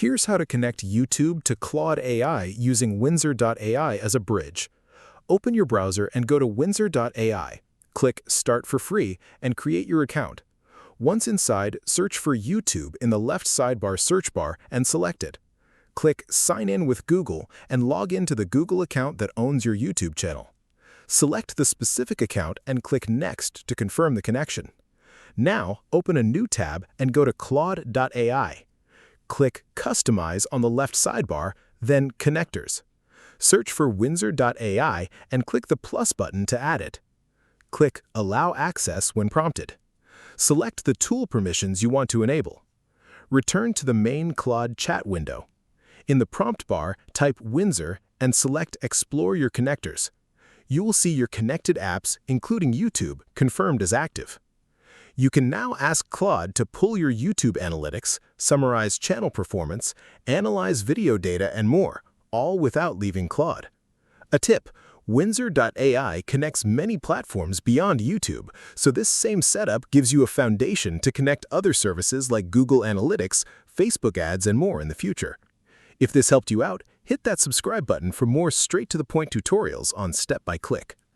Here's how to connect YouTube to Claude AI using Windsor.ai as a bridge. Open your browser and go to Windsor.ai. Click Start for free and create your account. Once inside, search for YouTube in the left sidebar search bar and select it. Click Sign in with Google and log into the Google account that owns your YouTube channel. Select the specific account and click Next to confirm the connection. Now, open a new tab and go to Claude AI. Click Customize on the left sidebar, then Connectors. Search for Windsor.ai and click the plus button to add it. Click Allow Access when prompted. Select the tool permissions you want to enable. Return to the main Claude chat window. In the prompt bar, type Windsor and select Explore your connectors. You will see your connected apps, including YouTube, confirmed as active. You can now ask Claude to pull your YouTube analytics, summarize channel performance, analyze video data, and more, all without leaving Claude. A tip: Windsor.ai connects many platforms beyond YouTube, so this same setup gives you a foundation to connect other services like Google Analytics, Facebook ads, and more in the future. If this helped you out, hit that subscribe button for more straight-to-the-point tutorials on Step by Click.